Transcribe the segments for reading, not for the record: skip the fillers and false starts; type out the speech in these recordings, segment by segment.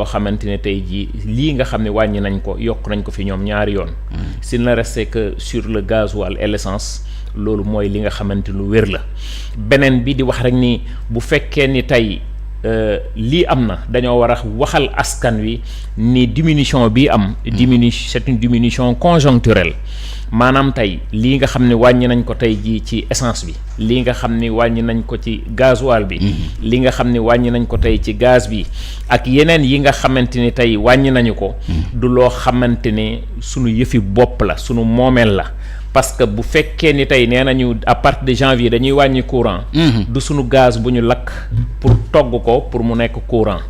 boo xamante ne tey jii lii nga xam ne wàññi nañ ko yokk nañ ko fi ñoom ñaari yoon. s'il ne restait que sur le gasoil et l'essence loolu mooy li nga xamante lu wér la. beneen bi di wax rek ni bu fekkee ni tey lii am na dañoo war a waxal askan wi ni diminution bi am. C'est une diminution conjoncturelle. maanaam tey lii nga xam ne wàññi nañ ko tey jii ci essence bi lii nga xam ni wàññi nañ ko ci gasoil bi li nga xam ni wàññi nañ ko tey ci gaz bi ak yeneen yi nga xamante ni tey wàññi nañu ko du loo xamante ne sunu yëfi bopp la sunu moomeel la parce que bu fekkee ni tey nee nañu à partir de janvier dañuy wàññi courant du sunu gaz bu ñu lakk pour togg ko pour mu nekk courant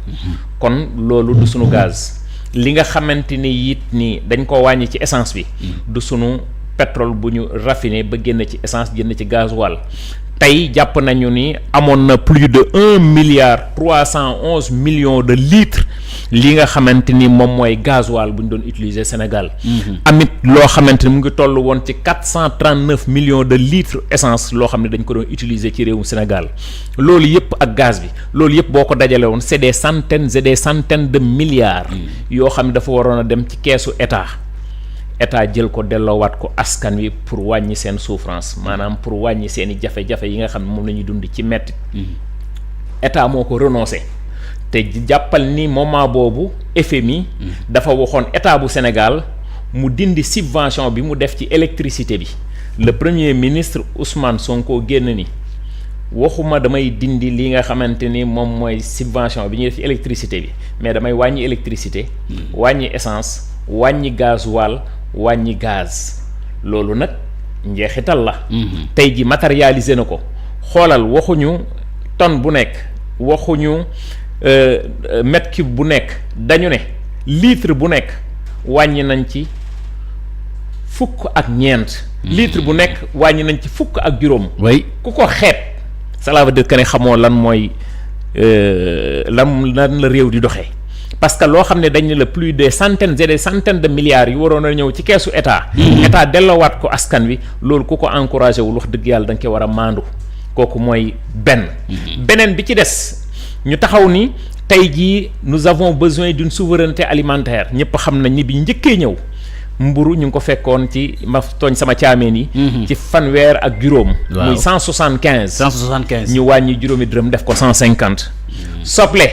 kon loolu du sunu gaz li nga xamante ni it ni dañ ko wàññi ci essence bi du sunu pétrole bu ñu raffiné ba génn ci essence génn ci gasoil tey jàpp nañu ni amoon na plus de 1,311 milliard de litres li nga xamante ni moom mooy gasoil bu ñu doon utiliser Sénégal amit loo xamante ni mu ngi toll woon ci 439 millions de litres essence loo xam ne dañ ko doon utiliser ci réewum Sénégal loolu yëpp ak gaz bi loolu yëpp boo ko dajale woon c'est des centaines et des centaines de milliards yoo xam ne dafa waroon a dem ci keesu état jël ko delloowaat ko askan wi pour wàññi seen souffrance maanaam pour wàññi seen i jafe-jafe yi nga xam ne moom la ñuy dund ci mettit état moo ko renoncé te jàppal ni moment boobu FMI dafa waxoon état bu Sénégal mu dindi subvention bi mu def ci électricité bi le premier ministre Ousmane Sonko génn ni waxuma damay dindi li nga xamante ni moom mooy subvention bi ñuy def ci électricité bi mais damay wàññi électricité wàññi essence wàññi gasoil wàññi gaz loolu nag njeexital la tey ji matérialiser na ko xoolal waxuñu tonne bu nekk waxuñu mètre cube bu nekk dañu ne litre bu nekk wàññi nañ ci fukk ak ñeent litre bu nekk wàññi nañ ci fukk ak juróom ku ko xeeb cela veut dire que ne xamoo lan mooy lan la réew di doxee parce que loo xam ne dañ ne la plus des centaines et des centaines de milliards yu waroon a ñëw ci keesu état état delloowaat ko askan wi loolu ku ko encouragé wul wax dëgg yàlla da nga koy war a maandu kooku mooy beneen bi ci des ñu taxaw ni tey jii nous avons besoin d'une souveraineté alimentaire ñëpp xam nañ ni bi njëkkee ñëw mburu ñu ngi ko fekkoon ci ma tooñ sama caameen yi ci fanweer ak juróom muy 175 ñu wàññi juróomi dërëm def ko 150 soble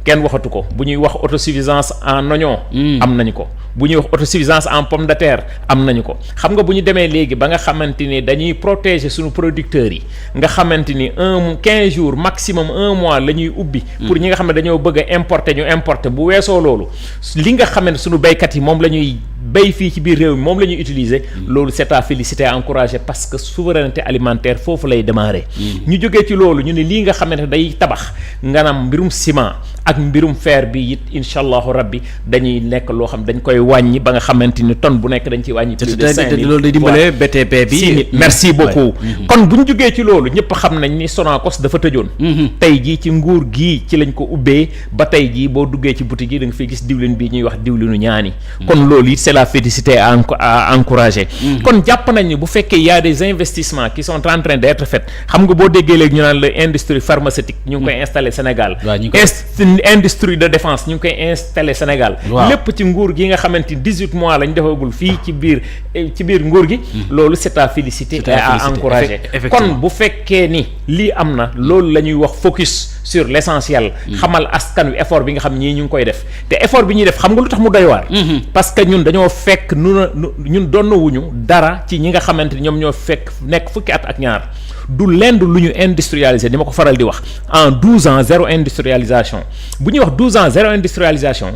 kenn waxatu ko bu ñuy wax autosuffisance en oignon am nañu ko bu ñuy wax autosuffisance en pomme de terre am nañu ko xam nga bu ñu demee léegi ba nga xamante ni dañuy protéger suñu producteurs yi nga xamante ni 15 jours maximum 1 mois la ñuy ubbi pour ñi nga xam ne dañoo bëgg a importer ñu importer bu weesoo loolu li nga xam ne suñu béykat yi moom la ñuy béy fii ci biir réew mi moom la ñuy utiliser loolu c'est à féliciter à encourager parce que souveraineté alimentaire foofu lay démarrer ñu jógee ci loolu ñu ne lii nga xamante ne day tabax nga nam mbirum ciment ak mbirum fer bi it incha allahu rabbi dañuy nekk loo xam dañ koy wàññi ba nga xamante ni tonne bu nekk dañ ciy wàññi plus de 5 000 loolu day dimbale BTP bi merci beaucoup kon bu ñu jógee ci loolu ñëpp xam nañ ni Sonacos dafa tëjoon tey jii ci nguur gii ci lañ ko ubbee ba tey jii boo duggee ci boutique yi da nga fay gis diwlin bii ñuy wax diwlinu ñaani kon loolu it c'est la félicité à encourager kon jàpp nañ ni bu fekkee y a des investissements qui sont en train d'être faits xam nga boo déggee léegi ñu naan la industrie pharmaceutique ñu ngi koy installer Sénégal industrie de défense ñu ngi koy installer Sénégal lépp ci nguur gi nga xamante ni 18 mois lañ defagul fii ci biir nguur gi loolu c'est à féliciter et à encourager kon bu fekkee ni lii am na loolu la ñuy wax focus sur l'essentiel xamal askan wi effort bi nga xam ñii ñu ngi koy def te effort bi ñuy def xam nga lu tax mu doy waar parce que ñun dañoo fekk ñun donnawuñu dara ci ñi nga xamante ni ñoom ñoo fekk nekk fukki at ak ñaar du lenn lu ñu industrialiser ni ma ko faral di wax en 12 ans zéro industrialisation bu ñuy wax 12 ans zéro industrialisation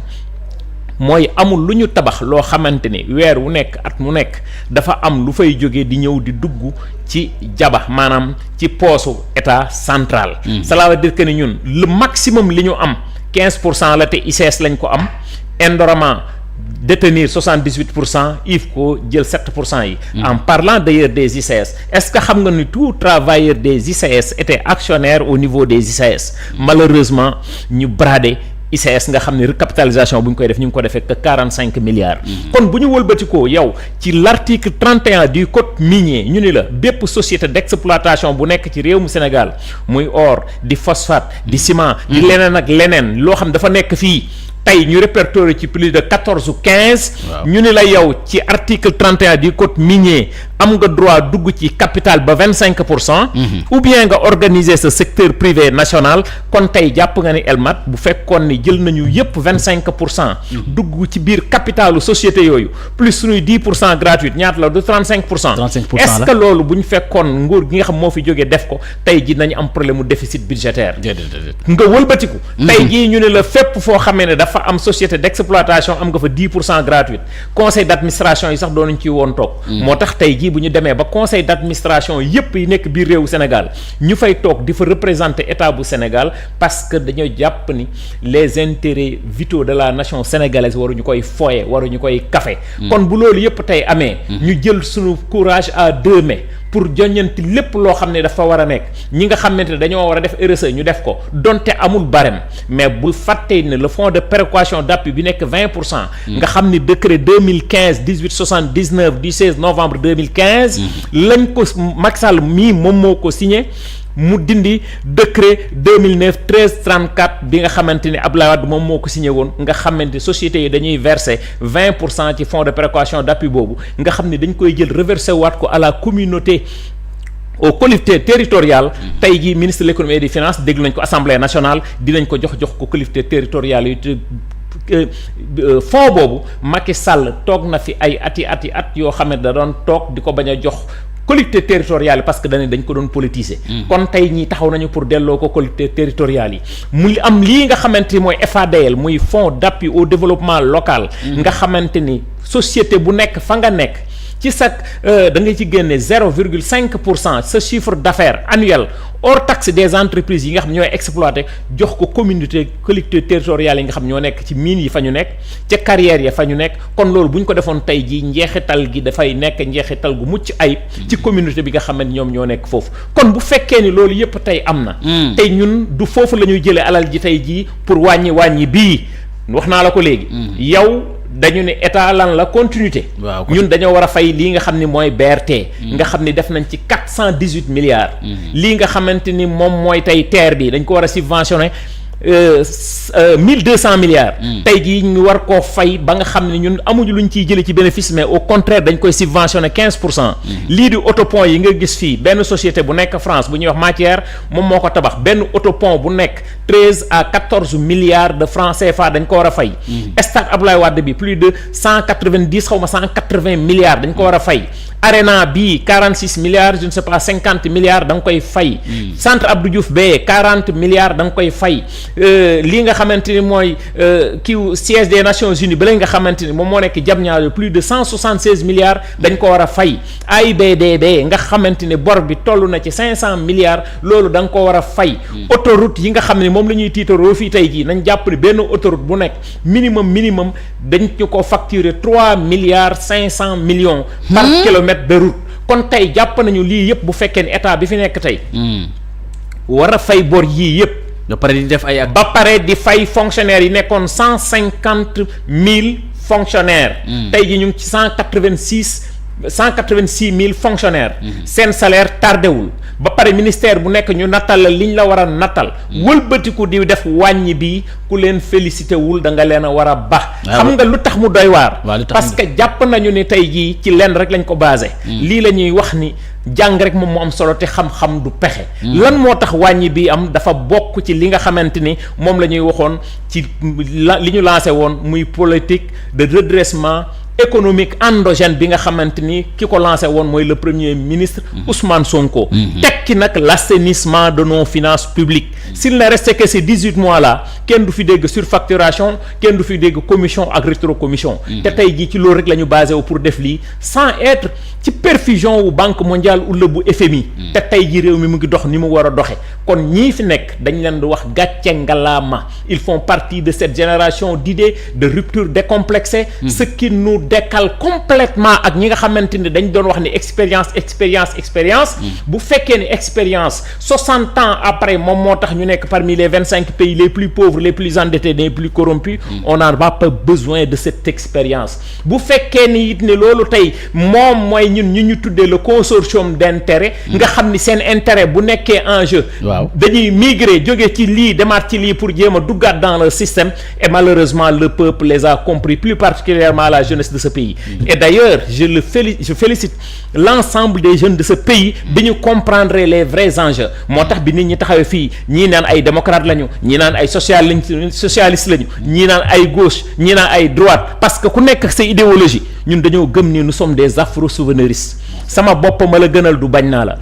mooy amul lu ñu tabax loo xamante ni weer wu nekk at mu nekk dafa am lu fay jógee di ñëw di dugg ci jaba maanaam ci poosu état central cela veut dire que ni ñun le maximum li ñu am 15% la te ICS lañ ko am Indorama détenir 78% IFCO jël 7% yi en parlant d'ailleurs des ICS est-ce que xam nga ni tout travailleur des ICS était actionnaire au niveau des ICS malheureusement ñu bradé ICS nga xam ne recapitalisation bu ñu koy def ñu ngi ko defee que 45 milliards kon bu ñu wëlbatikoo yow ci l'article 31 du code minier ñu ni la bépp société d'exploitation bu nekk ci réew mu Sénégal muy or di phosphate di ciment di leneen ak leneen loo xam dafa nekk fii tey ñu répertorié ci plus de 14 ou 15. ñu ni la yow ci article 31 du code minier am nga droit dugg ci capital ba 25%. ou bien nga organiser ce secteur privé national kon tey jàpp nga ni Elmat bu fekkoon ni jël nañu yépp 25%. dugg ci biir capitalu société yooyu plus suñuy 10% gratuite ñaata la du 35%. 35% la est-ce que loolu bu ñu fekkoon nguur gi nga xam moo fi jógee def ko tey ji nañu am problème mu déficit budgétaire. nga wëlbatiku. tey jii ñu ne la fépp foo xamee ne dafa am société d'exploitation am nga fa 10% gratuite conseil d'administration yi sax doonuñ ci woon toog. moo tax tey jii bu ñu demee ba conseil d'administration yépp yi nekk biir réewu Sénégal ñu fay toog di fa représenter état bu Sénégal parce que dañoo jàpp ni les intérêts vitaux de la nation sénégalaise waruñu koy foye waruñu koy kafe. kon bu loolu yépp tey amee. ñu jël suñu courage à 2 mains pour joññanti lépp loo xam ne dafa war a nekk ñi nga xamante ne dañoo war a def RSE ñu def ko donte amul barème mais bul fàttee ne le fonds de péréquation d'appui bi nekk 20%. nga xam ni décret 2015-1879 du 16 novembre 2015. lañ ko Macky Sall mii moom moo ko signé. mu dindi décret 2009-1334 bi nga xamante ni Abdoulaye Wade moom moo ko signé woon nga xamante sociétés yi dañuy verser 20% ci fonds de péréquation d'appui boobu nga xam ne dañ koy jël reverser waat ko à la communauté aux collectivités territoriales. tey jii ministre de l'économie et des finances déglu nañ ko assemblée nationale dinañ ko jox ko collectivités territoriales yi fonds boobu Macky Sall toog na fi ay at yoo xam ne da doon toog di ko bañ a jox collectivités territoriales parce que dañ ko doon politiser. kon tey ñii taxaw nañu pour delloo ko collectivités territoriales yi mu am lii nga xamante ni mooy FADL muy fonds d'appui au développement local. nga xamante ni société bu nekk fa nga nekk ci sa da nga ci génne 0,5% sa chiffre d'affaires annuel hors taxe des entreprises yi nga xam ñooy exploiter jox ko collectivités territoriales yi nga xam ñoo nekk ci mines yi fa ñu nekk ca carrières ya fa ñu nekk kon loolu bu ñu ko defoon tey jii njeexital gi dafay nekk njeexital gu mucc ayib ci communauté bi nga xam ne ñoom ñoo nekk foofu kon bu fekkee ni loolu yépp tey am na tey ñun du foofu la ñuy jëlee alal ji tey jii pour wàññi bii wax naa la ko léegi yow dañu ne état lan la continuité. ñun dañoo war a fay lii nga xam ni mooy BRT. nga xam ni def nañ ci 418 milliards. lii nga xamante ni moom mooy tey TER bi dañ ko war a subventionné 1200 milliards. tey jii ñu war koo fay ba nga xam ne ñun amuñu luñ ciy jëlee ci bénéfice mais au contraire dañ koy subventionné 15%. lii di autopont yi nga gis fii benn société bu nekk France bu ñuy wax Matière moom moo ko tabax benn autopont bu nekk 13 à 14 milliards de francs CFA dañ ko war a fay. stade Abdoulaye Wade bi plus de 180 milliards dañ ko war a fay. Arena bii 46 milliards je ne sais pas 50 milliards da nga koy fay. centre Abdou Diouf bee 40 milliards da nga koy fay. lii nga xamante ni mooy siège des Nations Unies ba nga xamante ni moom moo nekk Diamniadio plus de 176 milliards dañ ko war a fay. AIBD nga xamante ni bor bi toll na ci 500 milliards loolu da nga ko war a fay. autoroute yi nga xam ne moom la ñuy tiitaroo fii tey jii nañ jàpp ni benn autoroute bu nekk minimum dañ ñu ko facturer 3 milliards 500 millions. par kilomètre de route kon tey jàpp nañu lii yëpp bu fekkee ni état bi fi nekk tey. war a fay bor yii yëpp. ba pare di def ay ba pare di fay fonctionnaires yi nekkoon 150 000 fonctionnaires. tey jii ñu ngi ci 186 000 fonctionnaires. seen salaire tardewul ba pare ministère bu nekk ñu nattal la liñ la war a nattal. wëlbatiku di def wàññi bi ku leen félicité wul da nga leen a war a baax. xam nga lu tax mu doy waar. parce que jàpp nañu ni tey jii ci lenn rek lañ ko basé. lii la ñuy wax ni jàng rek moom moo am solo te xam-xam du pexe. lan moo tax wàññi bi am dafa bokk ci li nga xamante ni moom la ñuy waxoon ci li ñu lancé woon muy politique de redressement économique endogène bi nga xamante ni ki ko lancé woon mooy le premier ministre Ousmane Sonko. tekki nag l'assainissement de nos finances publiques. s'il ne restait que ces 18 mois là kenn du fi dégg surfacturation kenn du fi dégg commission ak rétrocommission. te tey jii ci loolu rek la ñu basé wu pour def lii sans être ci perfusion wu banque mondiale wala bu FMI. te tey jii réew mi mu ngi dox ni mu war a doxe kon ñii fi nekk dañ leen di wax gàcce ngalaama ils font partie de cette génération d'idées de rupture décomplexée. ce qui nous dekkal complètement ak ñi nga xamante ni dañ doon wax ni expérience bu fekkee ni expérience 60 ans après moom moo tax ñu nekk parmi les 25 pays les plus pauvres les plus endettés les plus corrompus on n'a pas besoin de cette expérience bu fekkee ni it ne loolu tey moom mooy ñun ñu tuddee le consortium d'intérêt nga xam ni seen intérêt bu nekkee en jeu dañuy migrer jóge ci lii demaat ci lii pour jéem a duggaat dans le système et malheureusement le peuple les a compris plus particulièrement la jeunesse de ce pays et d'ailleurs je félicite l'ensemble des jeunes de ce pays bi ñu comprendre les vrais enjeux moo tax bi nit ñi taxawee fii ñii naan ay démocrate lañu ñii naan ay socialiste lañu ñii naan ay gauche ñii naan ay droite parce que ku nekk sa idéologie ñun dañoo gëm ni nous sommes des afro-souverainistes sama bopp ma la gënal du bañ naa la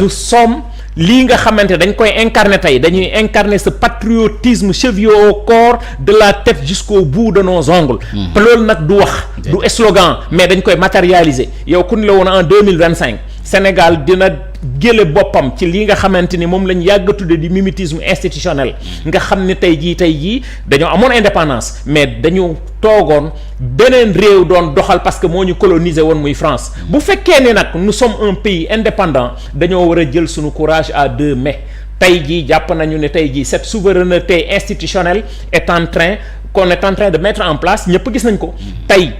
nous sommes lii nga xamante dañ koy incarner tey dañuy incarner ce patriotisme chevillé au corps de la tête jusqu'au bout de nos ongles loolu nag du wax du slogan mais dañ koy matérialiser yow ku ne la woon en 2025 Sénégal dina géle boppam ci li nga xamante ni moom lañ yàgg a tudde di mimétisme institutionnel nga xam ne tey jii dañoo amoon indépendance mais dañu toogoon beneen réew doon doxal parce que moo ñu colonisé woon muy France bu fekkee ne nag nous sommes un pays indépendant dañoo war a jël suñu courage à 2 mains tey jii jàpp nañu ne tey jii cette souveraineté institutionnelle qu'on est en train de mettre en place ñëpp gis nañ ko tey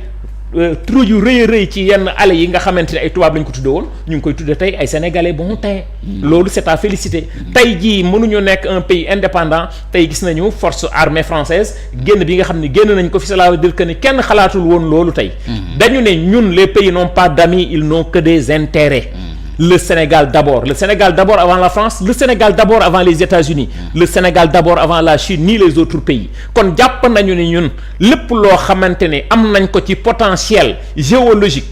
trou yu rëy ci yenn allées yi nga xamante ne ay tubaab lañ ko tudde woon ñu ngi koy tudde tey ay sénégalais bon teint loolu c'est à féliciter tey jii mënuñu nekk un pays indépendant tey gis nañu force armée française génn bi nga xam ne génn nañ ko fi cela veut dire que ni kenn xalaatul woon loolu tey dañu ne ñun les pays n'ont pas d'amis ils n'ont que des intérêts le Sénégal d'abord avant la France le Sénégal d'abord avant les États-Unis le Sénégal d'abord avant la Chine ni les autres pays kon jàpp nañu ni ñun lépp loo xamante ne am nañ ko ci potentiel géologique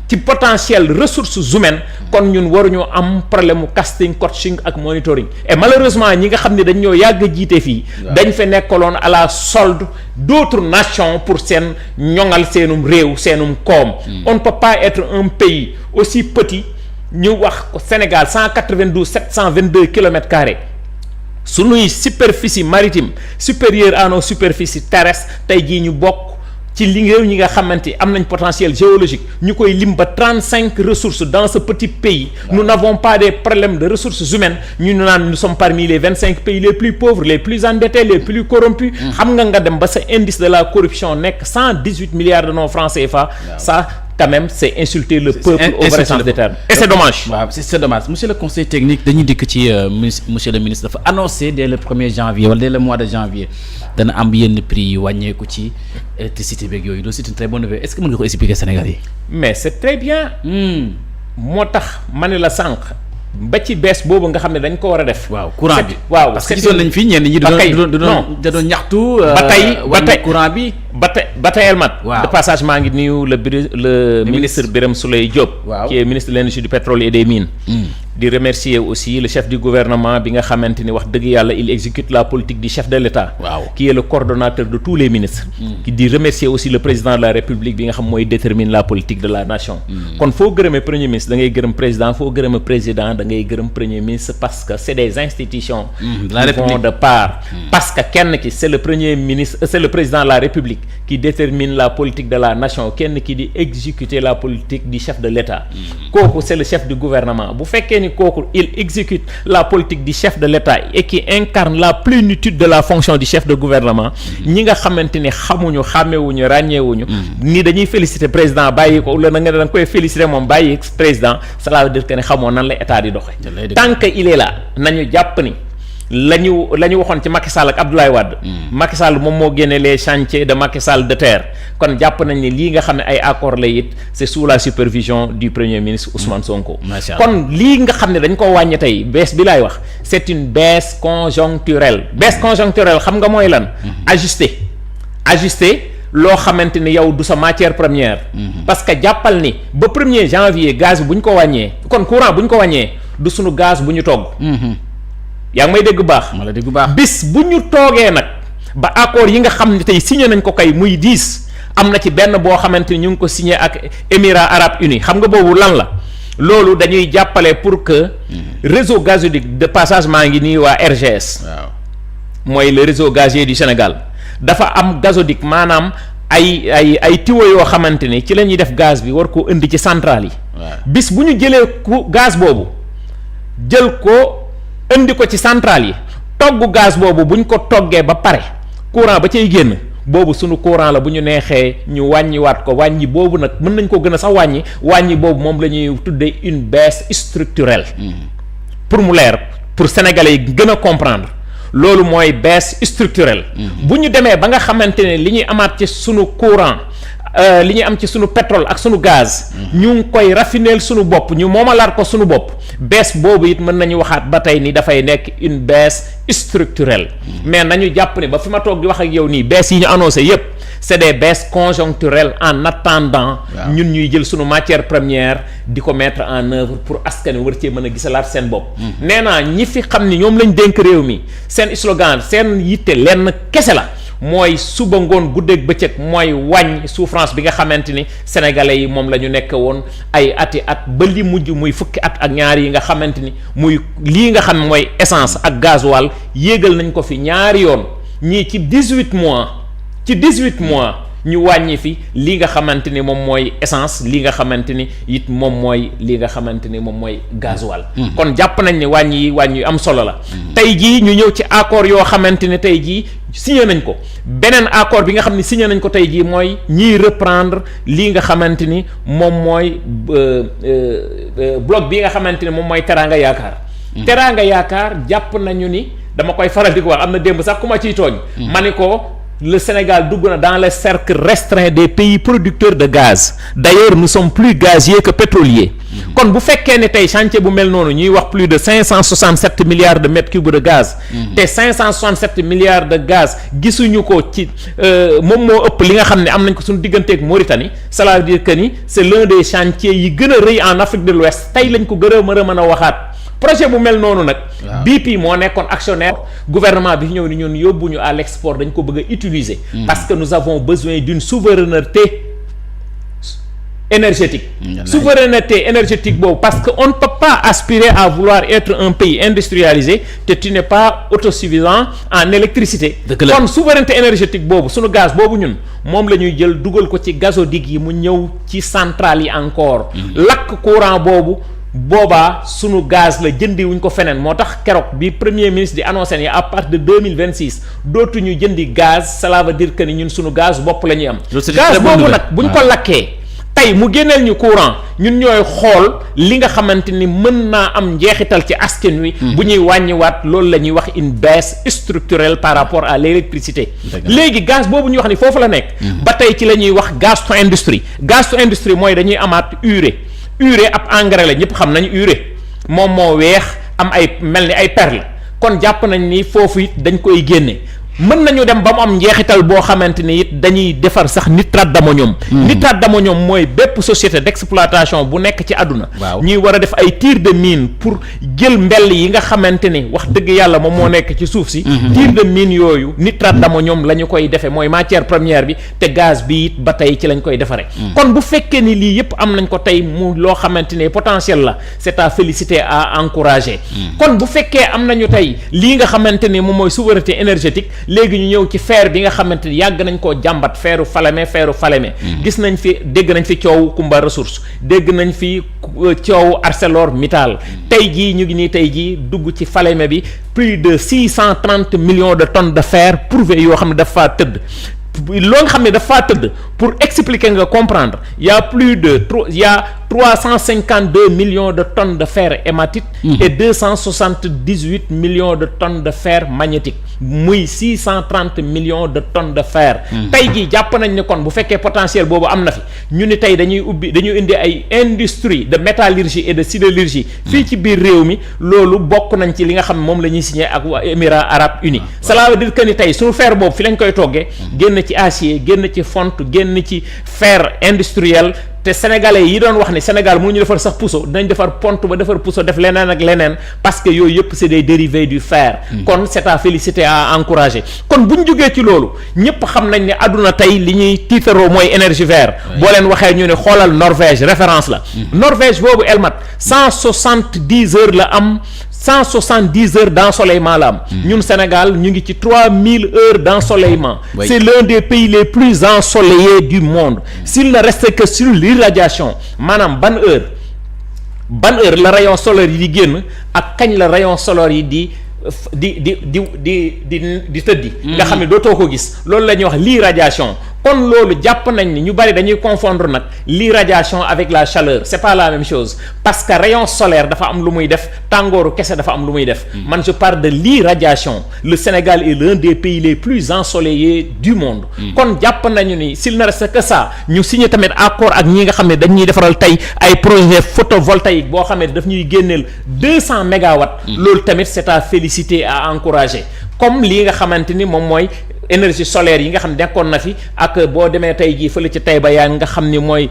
ci potentiel ressources humaines kon ñun waruñoo am problème mu casting coaching ak monitoring et malheureusement ñi nga xam ne dañ ñoo yàgg a jiite fii dañ fa nekkaloon à la solde d'autres nations pour seen ñoŋal seenum réew seenum koom on ne peut pas être un pays aussi petit ñu wax ko Sénégal 722 kilomètres carrés suñuy superficie maritime supérieure à nos superficies terrestres tey jii ñu bokk ci li réew ñi nga xamante am nañ potentiel géologique ñu koy lim ba 35 ressources dans ce petit pays nous n'avons pas des problèmes de ressources humaines ñu naan nous sommes parmi les 25 pays les plus pauvres les plus endettés les plus corrompus xam nga dem ba sa indice de la corruption nekk 118 milliards de nos francs CFA ça quand même c'est insulter le peuple au vrai sens des termes et c'est dommage waaw c'est dommage monsieur le conseil technique dañuy dikk ci monsieur le ministre dafa annoncé dès le 1er janvier wala dès le mois de janvier dana am yenn prix yu wàññeeku ci électricité beeg yooyu loolu c'est une très bonne nouvelle est-ce que mën nga ko expliquer Sénégal yi mais c'est très bien moo tax ma ne la sànq ba ci bees boobu nga xam ne dañ ko war a def waaw courant bi waaw parce que gisoon nañ fii ñenn ñi doon ñaxtu ba tey courant bi ba tey Elmat de passage maa ngi nuyu le ministre Birame Souleye Diop qui est ministre de l'énergie du pétrole et des mines di remercier aussi le chef du gouvernement bi nga xamante ni wax dëgg yàlla il exécute la politique du chef de l'État qui est le coordonnateur de tous les ministres qui di remercier aussi le président de la République bi nga xam mooy détermine la politique de la nation kon foo gërëmee premier ministre da ngay gërëm président foo gërëmee président da ngay gërëm premier ministre parce que c'est des institutions qui vont de part parce que kenn ki c'est le premier ministre c'est le président de la République qui détermine la politique de la nation kenn ki di exécuter la politique du chef de l'État kooku c'est le chef du gouvernement bu fekkee ni kooku il exécute la politique du chef de l'État et qui incarne la plénitude de la fonction du chef de gouvernement ñi nga xamante ni xamuñu xàmmewuñu ràññeewuñu ni dañuy féliciter président bàyyi ko la na nga da nga koy féliciter moom bàyyi président cela veut dire que ne xamoo nan la état di doxe tant que il est là nañu jàpp ni la ñu waxoon ci Macky Sall ak Abdoulaye Wade Macky Sall moom moo génne les chantiers de Macky Sall de terre kon jàpp nañ ni lii nga xam ne ay accord la it c'est sous la supervision du premier ministre Ousmane Sonko kon lii nga xam ne dañ ko wàññi tey baisse bi laay wax c'est une baisse conjoncturelle xam nga mooy lan ajuster loo xamante ni yow du sa matière première parce que jàppal ni ba 1er janvier gaz bi bu ñu ko wàññee kon courant bu ñu ko wàññee du sunu gaz bu ñu togg yaa ngi may dégg baax bis bu ñu toogee nag ba accord yi nga xam ne tey signé nañ ko kay muy 10 am na ci benn boo xamante ni ñu ngi ko signé ak Émirats Arabes Unis xam nga boobu lan la loolu dañuy jàppale pour que réseau gazoduc de passage maa ngi nii waa RGS mooy le réseau gazier du Sénégal dafa am gazoduc maanaam ay tiwo yoo xamante ni ci la ñuy def gaz bi war koo indi ci centrale yi. bis bu ñu jëlee gaz boobu jël ko indi ko ci centrale yi togg gaz boobu bu ñu ko toggee ba pare courant ba cay génn boobu sunu courant la bu ñu neexee ñu wàññiwaat ko wàññi boobu nag mën nañ ko gën a sax wàññi boobu moom la ñuy tuddee une baisse structurelle. pour mu leer pour sénégalais yi gën a comprendre. loolu mooy baisse structurelle. bu ñu demee ba nga xamante ne li ñuy amaat ci sunu courant li ñuy am ci sunu pétrole ak sunu gaz. ñu ngi koy raffineel sunu bopp ñu moomalaat ko sunu bopp baisse boobu it mën nañu waxaat ba tey ni dafay nekk une baisse structurelle. mais nañu jàpp ne ba fi ma toog di wax ak yow nii baisse yi ñu annoncé yépp c'est des baisses conjoncturelles en attendant. ñun ñuy jël sunu matière première di ko mettre en œuvre pour askan wi war cee mën a gisalaat seen bopp. nee naa ñi fi xam ni ñoom lañ dénk réew mi seen slogan seen yitte lenn kese la. mooy suba ngoon guddeeg bëccëg mooy wàññ souffrance bi nga xamante ni sénégalais yi moom la ñu nekk woon ay ati at ba li mujj muy fukki at ak ñaar yi nga xamante ni muy lii nga xam mooy essence ak gasoil yéegal nañ ko fi ñaari yoon ñii ci 18 mois ñu wàññi fi lii nga xamante ni moom mooy essence lii nga xamante ni it moom mooy lii nga xamante ni moom mooy gasoil. kon jàpp nañ ne wàññi yu am solo la. tey jii ñu ñëw ci accord yoo xamante ne tey jii signé nañ ko beneen accord bi nga xam ne signé nañ ko tey jii mooy ñiy reprendre lii nga xamante ni moom mooy bloc bi nga xamante ni moom mooy Teranga Yaakaar. Teranga Yaakaar jàpp nañu ni dama koy faral di ko wax am na démb sax ku ma ciy tooñ. ma ni ko. Le Sénégal dugg na dans le cercle restreint des pays producteurs de gaz d'ailleurs nous sommes plus gaziers que pétroliers. kon bu fekkee ne tey chantier bu mel noonu ñuy wax plus de 567 milliards de mètres cubes de gaz. te 567 milliards de gaz gisuñu ko ci moom moo ëpp li nga xam ne am nañ ko suñu digganteeg Mauritanie cela veut dire que ni c'est l'un des chantiers yi gën a rëy en Afrique de l'Ouest tey lañ ko gën a mën a waxaat. projet bu mel noonu nag. BP moo nekkoon actionnaire gouvernement bi ñëw ni ñun yóbbuñu à l'export dañ ko bëgg a utiliser. parce que nous avons besoin d'une souveraineté énergétique. Souveraineté énergétique boobu parce que on ne peut pas aspirer à vouloir être un pays industrialisé te tu n'es pas autosuffisant en électricité. kon souveraineté énergétique boobu sunu gaz boobu ñun moom la ñuy jël dugal ko ci gazoduc yi mu ñëw ci centrales yi encore. lakk courant boobu. boobaa sunu gaz la jëndi wuñ ko feneen moo tax keroog bi premier ministre di annoncé ni à partir de 2026 dootuñu jëndi gaz cela veut dire que ni ñun sunu gaz bopp la ñuy am. gaz boobu nag buñ ko lakkee tey mu génneel ñu courant ñun ñooy xool li nga xamante ni mën naa am njeexital ci askan wi. bu ñuy wàññiwaat loolu la ñuy wax une baisse structurelle par rapport à l'électricité. léegi gaz boobu ñuy wax ni foofu la nekk. ba tey ci la ñuy wax gaz to industrie. gaz to industrie mooy dañuy amaat urée ab engrais la ñëpp xam nañu urée moom moo weex am ay mel ni ay perle kon jàpp nañ ni foofu it dañ koy génne mën nañu dem ba mu am njeexital boo xamante ni it dañuy defar sax nitrate d'ammonium. Nitrate d'ammonium mooy bépp société d'exploitation bu nekk ci àdduna. ñuy war a def ay tir de mine pour jël mbell yi nga xamante ni wax dëgg yàlla moom moo nekk ci suuf si. tir de mine yooyu nitrate d'ammonium la ñu koy defee mooy matière première bi te gaz bi it ba tey ci lañ koy defaree. kon bu fekkee ni lii yëpp am nañ ko tey mu loo xamante ne potentiel la c'est à féliciter à encourager. kon bu fekkee am nañu tey lii nga xamante ni moom mooy souveraineté énergétique. léegi ñu ñëw ci fer bi nga xamante ni yàgg nañ koo jàmbat feeru Falémé gis nañ fi dégg nañ fi coow Kumba Ressources dégg nañ fi coow ArcelorMittal tey jii ñu ngi nii tey jii dugg ci Falémé bi plus de 630 millions de tonnes de fer prouvé yoo xam ne dafa tëdd loo nga xam ne dafa tëdd pour expliquer nga comprendre y a 352 millions de tonnes de fer hématite et 278 millions de tonnes de fer magnétique muy 630 millions de tonnes de fer tey jii jàpp nañ ne kon bu fekkee potentiel boobu am na fi ñu ni tey dañuy indi ay industrie de métallurgie et de sidérurgie fii ci biir réew mi loolu bokk nañ ci li nga xam ne moom la ñuy signé ak waa Émirats arabes unis cela veut dire que ni tey suñu fer boobu fi lañ koy toggee génn ci acier génn ci fonte génn ci fer industriel te sénégalais yi doon wax ni Sénégal mënuñu defar sax puso dinañ defar pont ba defar puso def leneen ak leneen parce que yooyu yëpp c'est des dérivés du fer kon c'est à féliciter à encourager kon bu ñu jógee ci loolu ñëpp xam nañ ne àdduna tey li ñuy tiitaroo mooy énergie verte boo leen waxee ñu ne xoolal Norvège référence la Norvège boobu Elmat 170 heures la am 170 heures d'ensoleillement la am. ñun Sénégal ñu ngi ci 3000 heures d'ensoleillement. Oui. C'est l'un des pays les plus ensoleillés du monde. S'il ne reste que sur l'irradiation maanaam ban heure la rayon solaire yi di génn ak kañ la rayon solaire yi di tëddi. nga xam ne dootoo ko gis loolu la ñuy wax l'irradiation. kon loolu jàpp nañ ni ñu bari dañuy confondre nag l'irradiation avec la chaleur c'est pas la même chose parce que rayon solaire dafa am lu muy def tàngooru kese dafa am lu muy def. man je parle de l'irradiation. Le Sénégal est l'un des pays les plus ensoleillés du monde. kon jàpp nañu ni s'il ne reste que ça ñu signé tamit accord ak ñi nga xam ne dañuy defaral tey ay projet photovoltaïque boo xam ne daf ñuy génneel 200 mégawatts. loolu tamit c'est à féliciter à encourager comme lii nga xamante ni moom mooy. énergie solaire yi nga xam nekkoon na fi ak boo demee tey jii fële ci Taïba yaa nga xam ni mooy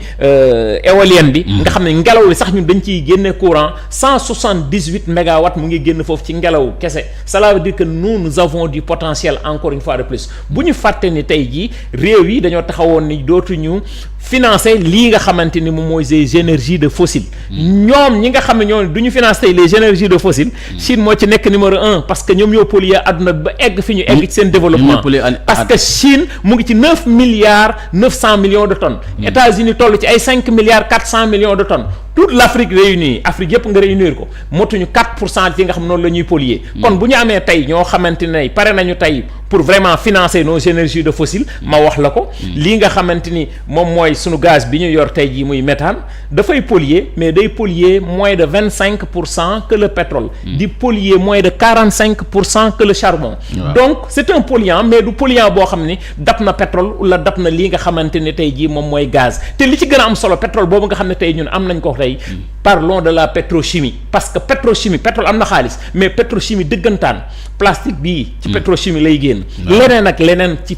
éolienne bi. nga xam ne ngelaw li sax ñun dañ ciy génne courant 178 mégawatts mu ngi génn foofu ci ngelaw kese cela veut dire que nous avons du potentiel encore une fois de plus bu ñu fàtte ni tey jii réew yi dañoo taxawoon ni dootuñu financer lii nga xamante ni moom mooy les énergies de fossiles. ñoom ñi nga xam ne ñoo du ñu financer tey les énergies de fossiles. Chine moo ci nekk numéro 1 parce que ñoom ñoo polluer àdduna ba egg fi ñu egg ci seen développement. parce que Chine mu ngi ci 9 milliards 900 millions de tonnes. États-Unis toll ci ay 5 milliards 400 millions de tonnes. toute l'Afrique réunie Afrique yëpp nga réunir ko motuñu 4% yi nga xam noonu la ñuy polluer. kon bu ñu amee tey ñoo xamante ne pare nañu tey pour vraiment financer nos énergies de fossiles. ma wax la ko. lii nga xamante ni moom mooy sunu gaz bi ñu yor tey jii muy méthane dafay polluer mais day polluer moins de 25% que le pétrole. di polluer moins de 45% que le charbon. donc c'est un polluant mais du polluant boo xam ni dab na pétrole wala dab na lii nga xamante ne tey jii moom mooy gaz te li ci gën a am solo pétrole boobu nga xam ne tey ñun am nañ ko tey. parlons de la pétrochimie parce que pétrochimie pétrole am na xaalis mais pétrochimie dëggantaan plastique bii ci pétrochimie lay génn leneen ak leneen ci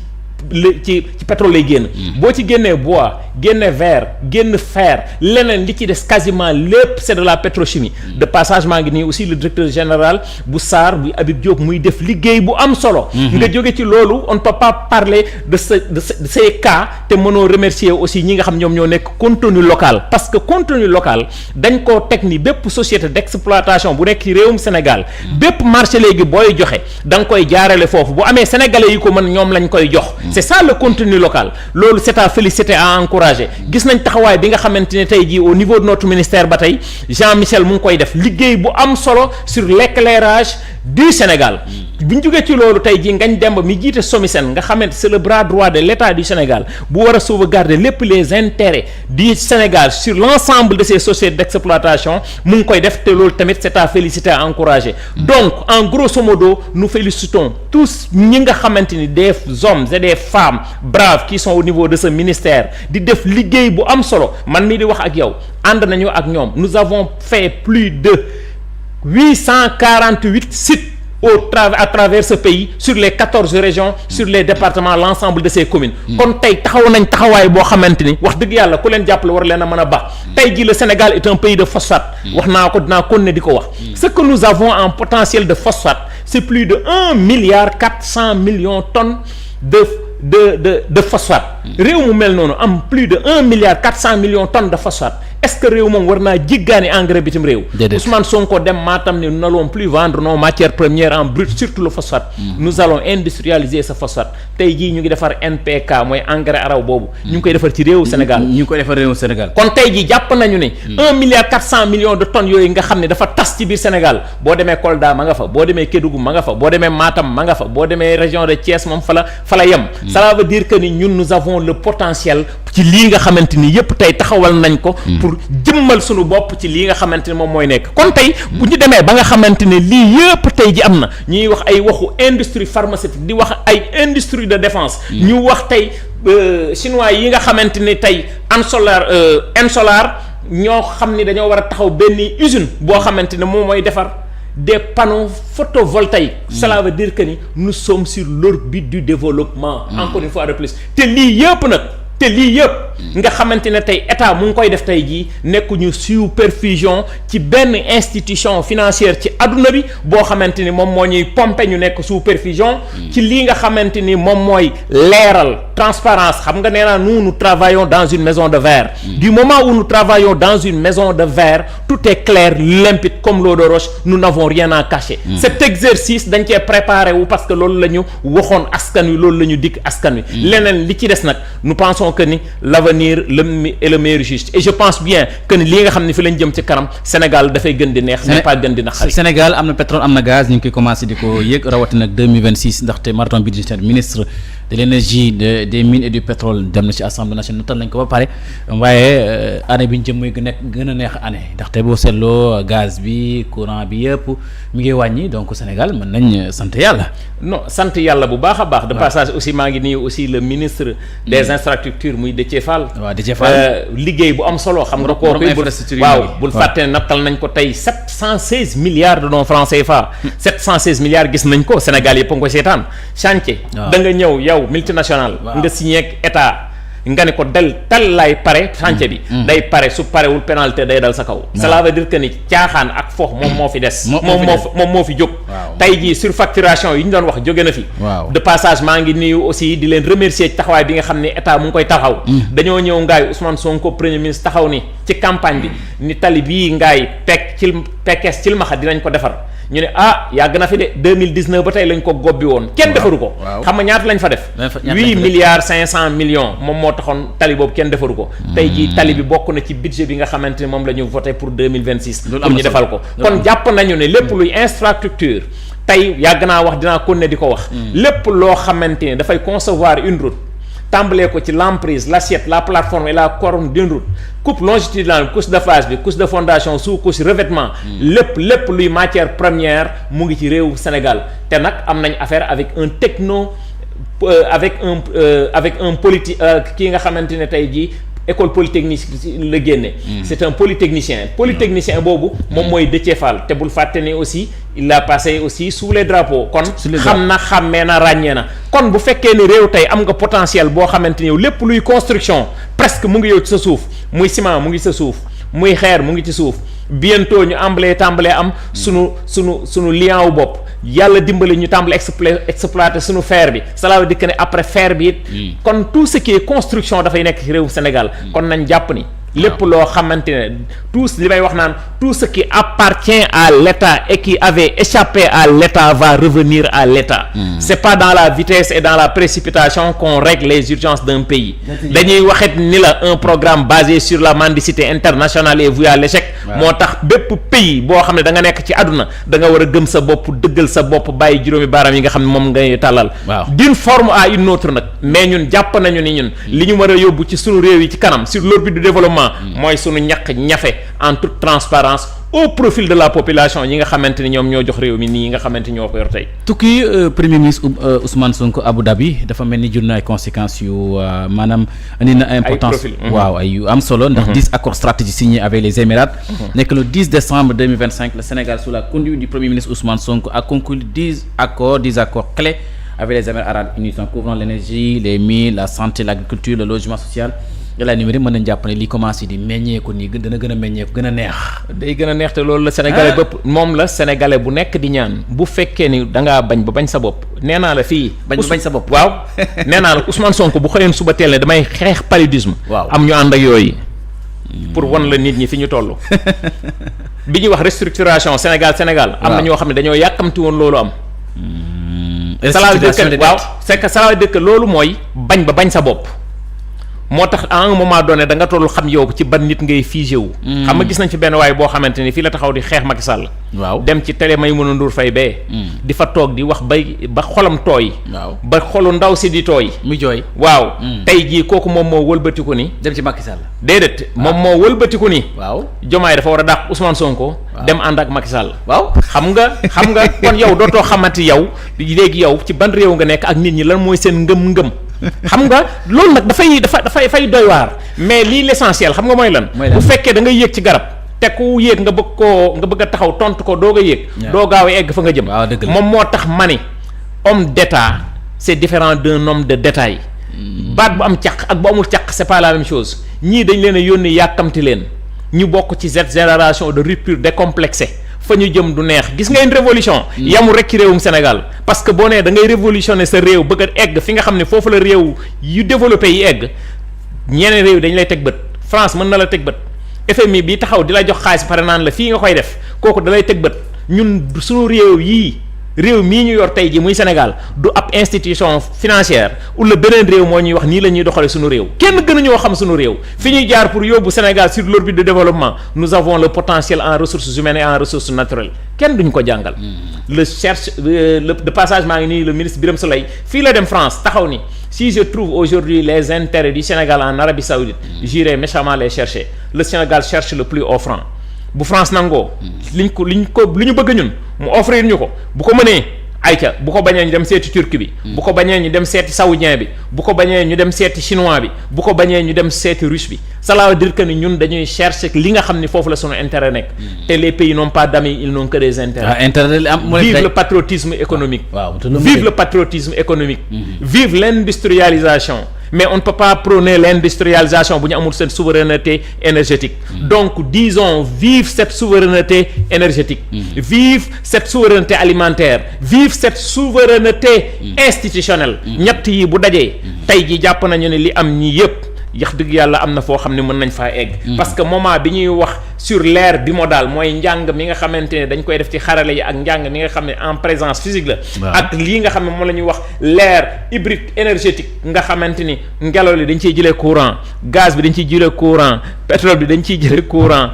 pétrole lay génn boo ci génnee bois génne verre génn fer leneen li ci des quasiment lépp c'est de la pétrochimie de passage maa ngi nii aussi le directeur général bu SAR bu Habib Diop muy def liggéey bu am solo nga jóge ci loolu on ne peut pas parler de ces cas te mënoo remercier aussi ñi nga xam ñoom ñoo nekk contenu local parce que contenu local dañ koo teg ni bépp société d'exploitation bu nekk ci réewum Sénégal bépp marché léegi booy joxe da nga koy jaarale foofu bu amee sénégalais yi ko mën ñoom lañ koy jox c'est ça le contenu local loolu c'est à féliciter à encourager gis nañ taxawaay bi nga xamante ne tey jii au niveau de notre ministère ba tey Jean-Michel mu ngi koy def liggéey bu am solo sur l'éclairage du Sénégal bu ñu jógee ci loolu tey jii Ngagne Demba mi jiite SOMISEN nga xamante c'est le bras droit de l'État du Sénégal bu war a sauvegarder lépp les intérêts du Sénégal sur l'ensemble de ces sociétés d'exploitation mu ngi koy def te loolu tamit c'est à féliciter à encourager donc en grosso modo nous félicitons tous ñi nga xamante ni des hommes et des femmes braves qui sont au niveau de ce ministère di def liggéey bu am solo man mii di wax ak yow ànd nañu ak ñoom nous avons fait plus de 848 sites à travers ce pays sur les 14 régions sur les départements l'ensemble de ces communes kon tey taxaw nañ taxawaay boo xamante ni wax dëgg yàlla ku leen jàppale war leen a mën a baax tey jii le Sénégal est un pays de phosphate wax naa ko dinaa kon ne di ko wax ce que nous avons en potentiel de phosphate c'est plus de 1 milliard 400 millions tonnes de phosphate réew mu mel noonu am plus de 1 milliard 400 millions tonnes de phosphate est-ce que réew moom war naa jiggaani engrais bitim réew Ousmane Sonko dem Matam ni nous n'allons plus vendre nos matières premières en brut surtout le phosphate nous allons industrialiser ce phosphate tey jii ñu ngi defar NPK mooy engrais araw boobu ñu ngi koy defar ci réewu Sénégal kon tey jii jàpp nañu ne 1 milliard 400 millions de tonnes yooyu nga xam ne dafa tas ci biir Sénégal boo demee Kolda ma nga fa boo demee Kédougou ma nga fa boo demee Matam ma nga fa boo demee région de Thiès moom fa la yem cela veut dire que ni ñun nous avons le potentiel ci lii nga xamante ni yépp tey taxawal nañ ko pour jëmmal suñu bopp ci lii nga xamante ni moom mooy nekk kon tey bu ñu demee ba nga xamante ne lii yépp tey ji am na ñuy wax ay waxu industrie pharmaceutique di wax ay industrie de défense ñu wax tey chinois yi nga xamante ni tey Ensolar ñoo xam ni dañoo war a taxaw benn usine boo xamante ne moom mooy defar des panneaux photovoltaïques cela veut dire que ni nous sommes sur l'orbite du développement encore une fois de plus te lii yëpp nga xamante ne tey état mu ngi koy def tey jii nekkuñu supervision ci benn institution financière ci adduna bi boo xamante ni moom moo ñuy pomper ñu nekk supervision ci lii nga xamante ni moom mooy leeral transparence xam nga nee naa nous travaillons dans une maison de verre du moment où nous travaillons dans une maison de verre tout est clair limpide comme l'eau de roche nous n'avons rien à cacher cet exercice dañ cee préparé wu parce que loolu la ñu waxoon askan wi loolu la ñu dikk askan wi leneen li ci des nag nous pensons que ni l'avenir est le meilleur juste et je pense bien que ni li nga xam ne fi lañ jëm ci kanam Sénégal dafay gën di neex mais pas gën di naqari. Sénégal am na pétrole am na gaz ñu ngi koy commencé di ko yëg rawatina nag 2026 ndaxte marathon budgétaire ministre de l'énergie des mines et du pétrole dem na ci assemblée nationale notal nañ ko ba pare waaye année bi ñu jëm mooy gën a neex année ndaxte boo seetloo gaz bi courant bi yëpp mi ngi wàññi donc Sénégal mën nañ sant yàlla. non sant yàlla bu baax a baax. de passage aussi maa ngi nuyu aussi le ministre des infrastructures muy Déthié Fall. waaw Déthié Fall liggéey bu am solo. xam nga kooku waaw bul fàtte ne nattal nañ ko tey 716 milliards de francs CFA. 716 milliards gis nañ ko Sénégal yëpp a ngi ko seetaan chantier. da nga ñëw yow multinational. nga signé ak état. nga ne ko tal lay pare chantier bi day pare su parewul pénalité day dal sa kaw cela veut dire que ni caaxaan ak foox moom moo fi des moom moo fi jóg tey jii surfacturation yi ñu doon wax jóge na fi de passage maa ngi nuyu aussi di leen remercier ci taxawaay bi nga xam ne état mu ngi koy taxaw dañoo ñëw ngaay Ousmane Sonko premier ministre taxaw ni ci campagne bi ni tali bii ngaay pekkees ci maxa dinañ ko defar ñu ne yàgg na fi de 2019 ba tey lañ ko gobbi woon kenn defaru ko xam nga ñaata lañ fa def 8 milliards 500 millions moom moo taxoon tali boobu kenn defaru ko tey jii tali bi bokk na ci budget bi nga xamante ne moom la ñu voté pour 2026 pour ñu defal ko kon jàpp nañu ne lépp luy infrastructure tey yàgg naa wax dinaa kon ne di ko wax lépp loo xamante ne dafay concevoir une route tàmbalee ko ci l'emprise l'assiette la plateforme et la corne d'une route coupe longitudinale couche de phase bi couche de fondation sous-couche revêtement lépp luy matière première mu ngi ci réew Sénégal te nag am nañ affaire avec un techno avec un politique kii nga xamante ne tey jii école polytechnique la génne c'est un polytechnicien boobu moom mooy Déthié Fall te bul fàtte ni aussi il a passé aussi sous les drapeaux kon xam na xàmmee na ràññee na kon bu fekkee ni réew tey am nga potentiel boo xamante ni yow lépp luy construction presque mu ngi yow ci sa suuf muy ciment mu ngi sa suuf muy xeer mu ngi ci suuf bientôt ñu tàmbalee am sunu lien wu bopp yàlla dimbali ñu tàmbale exploiter sunu fer bi cela veut dire que ne après fer bi it kon tout ce qui est construction dafay nekk ci réew Sénégal kon nañ jàpp ni lépp loo xamante ne li may wax naan tout ce qui appartient à l'État et qui avait échappé à l'État va revenir à l'État c'est pas dans la vitesse et dans la précipitation qu'on règle les urgences d'un pays dañuy waxet ni la un programme basé sur la mendicité internationale est voué à l'échec moo tax bépp pays boo xam ne da nga nekk ci àdduna da nga war a gëm sa bopp dëggal sa bopp bàyyi juróomi baaraam yi nga xam ne moom ngay tàllal d'une forme à une autre nag mais ñun jàpp nañu ni ñun li ñu war a yóbbu ci sunu réew yi ci kanam sur l'orbite du développement mooy sunu ñaq ñafe en toute transparence au profil de la population ñi nga xamante ni ñoom ñoo jox réew mi nii nga xamante ñoo ko yor tey. tukki premier ministre Ousmane Sonko Abu Dhabi dafa mel ni jur na ay conséquences yu maanaam andi na importance waaw ay yu am solo ndax 10 accords stratégiques signés avec les Émirats nekk le 10 décembre 2025 le Sénégal sous la conduite du premier ministre Ousmane Sonko a conclu 10 accords clés avec les Émirats arabes unis couvrant l'énergie les mines la santé l'agriculture le logement social yàlla numéro mën nañ jàpp ne li commencé di meññeeku nii dana gën a meññeeku gën a neex. day gën a neex te loolu la sénégalais bëpp moom la sénégalais bu nekk di ñaan bu fekkee ni da ngaa bañ ba bañ sa bopp nee naa la fii. bañ sa bopp waaw nee naa la Ousmane Sonko bu xëyoon suba teel ne damay xeex paludisme. waaw am ñu ànd ak yooyu. pour wan la nit ñi fi ñu toll. bi ñuy wax restructuration Sénégal. am na ñoo xam ne dañoo yàkkamti woon loolu am. waaw c'est que ça veut dire que loolu mooy bañ ba bañ sa bopp. moo tax à un moment donné da nga toll xam yow ci ban nit ngay figé wu. xam nga gis nañ fi benn waay boo xamante ni fii la taxaw di xeex Macky Sall. waaw dem ci télé Maïmouna Ndour Faye bee. di fa toog di wax ba xolam tooy. waaw ba xolu ndaw si di tooy. muy jooy waaw. tey jii kooku moom moo wëlbatiku ni. dem ci Macky Sall. déedéet moom moo wëlbatiku ni. waaw Diomaye dafa war a dàq Ousmane Sonko. dem ànd ak Macky Sall. waaw xam nga kon yow dootoo xamante yow léegi yow ci ban réew nga nekk ak nit ñi lan mooy seen ngëm-ngëm. xam nga loolu nag dafay doy waar mais lii l'essentiel xam nga mooy lan bu fekkee da ngay yéeg ci garab te ku yéeg nga bëgg a taxaw tontu ko doo nga yéeg doo gaaw a egg fa nga jëm moom moo tax ma ni homme d'état c'est différent d'un homme de détail baat bu am caq ak bu amul caq c'est pas la même chose ñii dañ leen a yónni yàkkamti leen ñu bokk ci cette génération de rupture décomplexée fa ñu jëm du neex gis nga une révolution yamul rek ci réewum Sénégal parce que boo nee da ngay révolutionner sa réew bëgg a egg fi nga xam ne foofu la réew yu développé yi egg ñeneen réew dañ lay teg bët France mën na la teg bët FMI bi taxaw di la jox xaalis pare naan la fii nga koy def kooku da lay teg bët ñun suñu réew yii réew mii ñu yor tey ji muy Sénégal du ab institution financière wala beneen réew moo ñuy wax nii la ñuy doxale suñu réew kenn gënuñoo xam suñu réew fi ñuy jaar pour yóbbu Sénégal sur l'orbite de développement nous avons le potentiel en ressources humaines et en ressources naturelles kenn duñ ko jàngal de passage maa ngi nii le ministre Birame Souleye fii la dem France taxaw ni si je trouve aujourd'hui les intérêts du Sénégal en Arabie Saoudite j'irai méchamment les chercher le Sénégal cherche le plus offrant bu France nangoo li ñu bëgg ñun mu offrir ñu ko bu ko mënee ayca bu ko bañee ñu dem seeti turc bi bu ko bañee ñu dem seeti saoudien bi bu ko bañee ñu dem seeti chinois bi bu ko bañee ñu dem seeti russe bi cela veut dire que ni ñun dañuy chercher li nga xam ni foofu la sunu intérêt nekk te les pays n'ont pas d'amis ils n'ont que des intérêts vive le patriotisme économique vive le patriotisme économique vive l'industrialisation mais on ne peut pas prôner l'industrialisation bu ñu amul cette souveraineté énergétique donc disons vive cette souveraineté énergétique vive cette souveraineté alimentaire vive cette souveraineté institutionnelle ñett yi bu dajee tey ji jàpp nañu ne li am ñi yépp yax dëgg yàlla am na foo xam ne mën nañ faa egg parce que moment bi ñuy wax sur l'ère bimodale mooy njàng mi nga xamante ne dañ koy def ci xarale yi ak njàng mi nga xam ne en présence physique la ak lii nga xam ne moom la ñuy wax l'ère hybride énergétique nga xamante ni ngelaw li dañ ciy jëlee courant gaz bi dañ ciy jëlee courant pétrole bi dañ ciy jëlee courant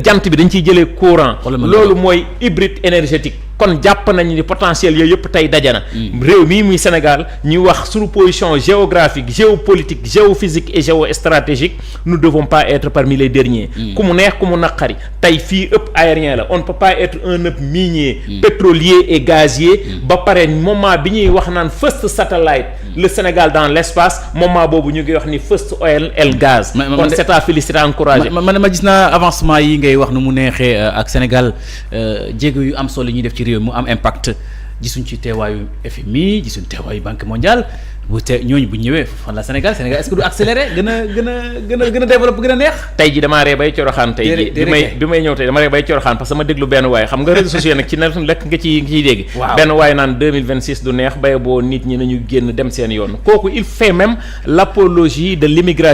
jant bi dañ ciy jëlee courant loolu mooy hybride énergétique kon jàpp nañu ni potentiel yooyu yëpp tey daje na réew mii muy Sénégal ñuy wax suñu position géographique géopolitique géophysique et géostratégique nous ne devons pas être parmi les derniers ku mu neex ku mu naqari tey fii ëpp aérien la on ne peut pas être un ëpp minier pétrolier et gazier ba pare moment bi ñuy wax naan first satellite le Sénégal dans l'espace moment boobu ñu ngi wax ni first oil and gaz kon c'est à féliciter encourager ma gis naa avancement yi ngay wax nu mu neexee ak Sénégal jéego yu am solo yi ñuy def ci réew mu am impact gisuñ ci teewaayu FMI gisuñ teewaayu Banque mondiale bu ñooñu bu ñëwee fan la Sénégal est-ce que du accélérer gën a développer gën a neex tey ji damaa ree bay coroxaan tey ji bi may ñëw tey dama ree bay coroxaan parce que ma déglu benn waay xam nga réseaux sociaux nag ci na lekk nga ciy dégg benn waay naan 2026 du neex bay boo nit ñi nañu génn dem seen yoon kooku il fait même l'apologie de l'immigration